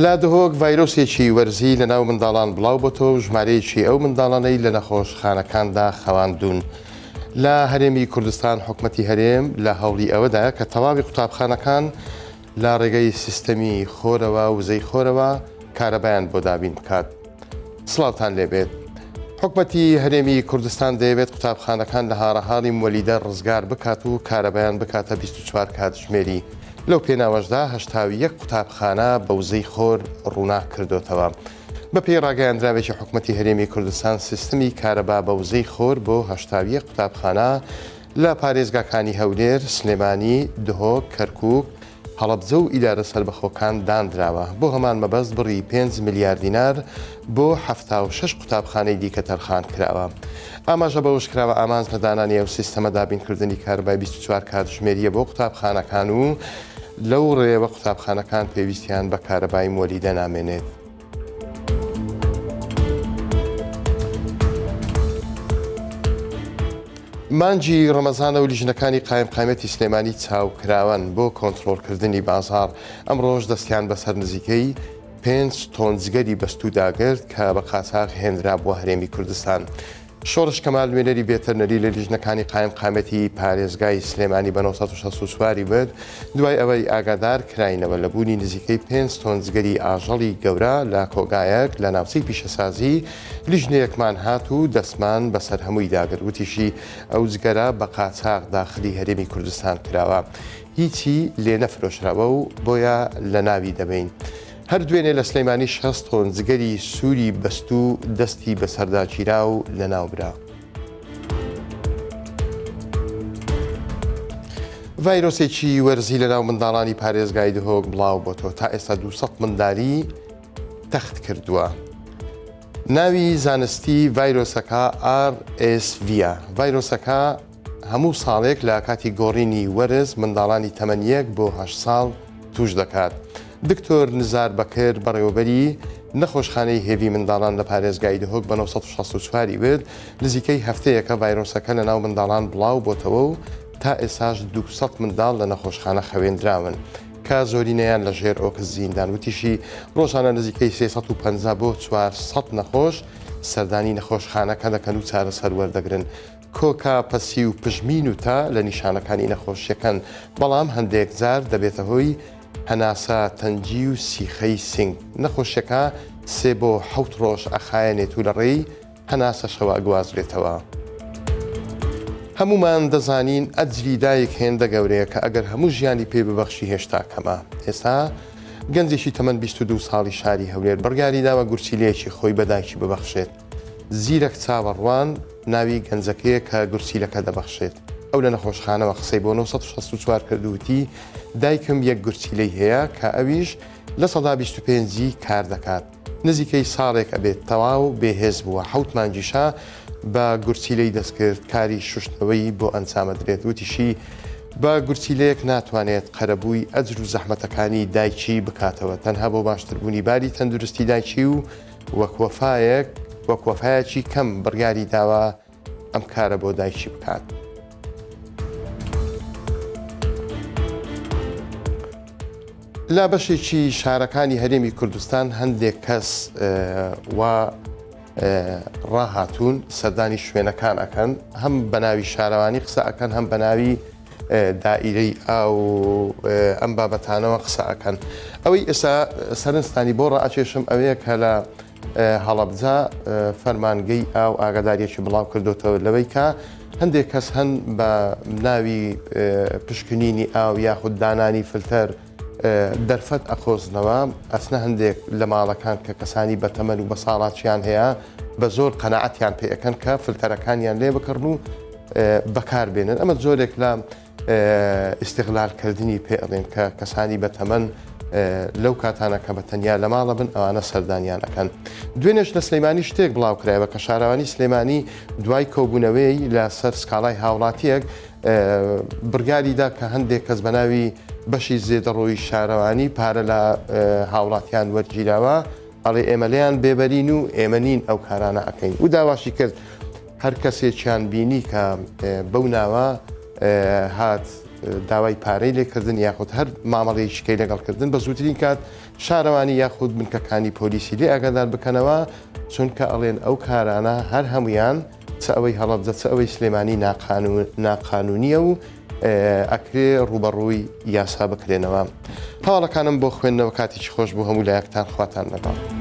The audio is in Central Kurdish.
لا دهۆک ڤایرۆسێکی وەرزی لەناو منداڵان بڵاو بۆتەوە و ژمارەیەکی ئەو منداڵانەی لە نەخۆشخانەکاندا خەواندوون. لە هەرێمی کوردستان حکومەتی هەرێم لە هەوڵی ئەوەدایە کە تەواوی قوتابخانەکان لە ڕێگەی سیستەمی خۆرەوە وزەی خۆرەوە کارەبایان بۆ دابین بکات. سڵاوتان لێبێت. حکومەتی هەرێمی کوردستان دەیەوێت قوتابخانەکان لە هاڕەهاڵی مۆلیدە ڕزگار بکات و کارەبایان بکاتە 24 کاتژمێری. لەو پێناوەشدا 81 قوتابخانە بە وزەی خۆر ڕوونا کردوتەوە. بە پێی ڕاگەیاندراوێکی حکومەتی هەرێمی کوردستان سیستەمی کارەبا بە وزەی خۆر بۆ 81 قوتابخانە لە پارێزگاکانی هەولێر، سلێمانی، دهۆک، کەرکووک، هەڵەبجە و ئیدارە سەربەخۆکان دانراوە. بۆ هەمان مەبەست بڕی 5 میلیارد دینار بۆ 76 قوتابخانەی دیکە تەرخان کراوە. ئاماژە بەوش کراوە ئامانج لە دانانی ئەو سیستەمە دابینکردنی کارەبای 24 کاتژمێریە بۆ قوتابخانەکان و لەو ڕێوە قوتابخانەکان پێویستیان بە کارەبای مۆلیدە نامێنێت. مانجی ڕەمەزانە و لیژنەکانی قایمقامەتی سلێمانی چاوکراون بۆ کۆنتڕۆڵکردنی بازار ئەمڕۆژ دەستیان بەسەر نزیکەی 5 تۆن جگەری بەستووداگرت کە بە قاچاغ هێنرا بۆ هەرێمی کوردستان. شۆڕش کەمال نوێنەری بێتەرنەری لە لیژنەکانی قایمقامەتی پارێزگای سلێمانی بە 1964 برد دوای ئەوەی ئاگادار کراینەوە لە بوونی نزیکەی 5 تۆن جگەری ئاژەڵی گەورە لە کۆگایەک لە ناوچەی پیشەسازی لیژنەیەکمان هات و دەسمان بەسەر هەمووی داگرت وتیشی ئەو جگەرە بە قاچاغ داخلی هەرێمی کوردستان کراوە. هیچی لێ نەفرۆشراوە و بۆیە لە ناوی دەبین. هەر دوێنێ لە سلەیمانی 60 تۆن جگەری سووری بەستوو دەستی بەسەرداگیرا و لەناوبرا. ڤایرۆسێکی وەرزی لەناو منداڵانی پارێزگای دهۆک بڵاو بۆتەوە. تا ئێستا 200 منداڵی تەخت کردووە. ناوی زانستی ڤایرۆسەکە RSV. ڤایرۆسەکە هەموو ساڵێک لە کاتی گۆڕینی وەرز منداڵانی تەمەن 1 بۆ 8 ساڵ توش دەکات. دکتۆر نزار بەکر بەڕێوەبەری نەخۆشخانەی هێوی منداڵان لە پارێزگای دهۆک بە 1964 برد نزیکەی هەفتەیەکە ڤایرۆسەکە لە ناو منداڵان بڵاو بۆتەوە و تا ئێساش 200 منداڵ لە نەخۆشخانە خەوێنراون کە زۆرینەیان لە ژێر ئۆکس زیندان وتیشی ڕۆژانە نزیکەی 350 بۆ 400 نەخۆش سەردانی نەخۆشخانەکە دەکەن و چارەسەر وەردەگرن. کۆکا پەسی و پژمین و تا لە نیشانەکانی نەخۆشیەکەن بەڵام هەندێک جار دەبێتە هۆی هەناسە تەنجی و سیخەی سنگ. نەخۆشیەکە 3 بۆ 7 ڕۆژ ئەخایەنێت و لە ڕێی هەناسەشەوە گوازرێتەوە. هەمومان دەزانین ئەجری دایک هێندە گەورەیە کە ئەگەر هەموو ژیانی پێ ببەخشی هێشتا کەمە. ئێستا گەنجێکی تەمەن 22 ساڵی شاری هەولێر بڕیاری داوە گورچیلەیەکی خۆی بەدایکی ببەخشێت. زیرەک چاوەڕوان ناوی گەنجەکەیە کە گورچیلەکە دەبەخشێت. ئەو لە نەخۆشخانەوە قسەی بۆ 1964 کردووتی دایکم یەک گورچیلەی هەیە کە ئەویش لە سەدا 25 کار دەکات. نزیکەی ساڵێک ئەبێت تەواو بێهێز بووە. 7 مانجیشا بە گورچیلەی دەستکرد کاری شوشتنەوەی بۆ ئەنجامەدرێت وتیشی بە گورچیلەیەک ناتوانێت قەرەبووی ئەجر و زەحمەتەکانی دایکی بکاتەوە تەنها بۆ باشتربوونی باری تەندروستی دایکی و وەکوەفایەکی کەم بڕیاری داوە ئەم کارە بۆ دایکی بکات. لا بەشێکی شارەکانی هەرێمی کوردستان هەندێک کەس ڕاهاتوون سەردانی شوێنەکان ئەکەن هەم بە ناوی شارەوانی قسە ئەکەن هەم بە ناوی دائیرەی ئاو ئەم بابەتانەوە قسە ئەکەن. ئەوەی ئێستا سەرنجستانی بۆ ڕائەکێشم ئەوەیە کە لە هەڵەبجە فەرمانگەی ئاو ئاگاداریەکی بڵاو کردوتەوە لەوەی کە هەندێک کەس هەن بە ناوی پشکنینی ئاو یاخود دانانی فلتەر دەرفەت ئەخۆزنەوە ئەسنە هەندێک لە ماڵەکان کە کەسانی بەتەمەن و بە ساڵاتیان هەیە بە زۆر قەنەعەتیان پێەکەن کە فلتەرەکانیان لێ بکڕن و بەکاربێنن. ئەمە زۆرێک لە ئیستیغلالکردنی پێڵێن کە کەسانی بەتەمەن لەو کاتانە کە بە تەنیا لە ماڵە بن ئەوانە سەردانیان ئەەکەن. دوێنێش لە سلەیمانی شتێک بڵاو کرایەوە کە شارەوانی سلێمانی دوای کۆبوونەوەی لە سەر سکاڵای هاوڵاتیەک بڕیاریدا کە هەندێک کەس بە ناوی بەشی زێدەڕۆی شارەوانی پارە لە هاوڵاتیان وەرگیراوە ئەڵێ ئێمەلیان بێبەرین و ئێمەنین ئەو کارانە ئەەکەین و داواشی کرد هەر کەسێکیان بینی کە بەو ناوە هات داوای پارەی لێکردن یاخود هەر مامەڵەیەکی لەگەڵکردن بە زووترین کات شارەوانی یاخود بنکەکانی پۆلیسی لێ ئاگادار بکەنەوە چونکە ئەڵێن ئەو کارانە هەر هەمویان چ ئەوەی هەڵەبجە چ ئەوەی سلێمانی ناقانونیە و ئەکرێ ڕوبەڕووی یاسا بکرێنەوە. هەواڵەکانم بۆ خوێندنەوە کاتێکی خۆش بوو هەموو لایەکتان خواتان لەگەڵ.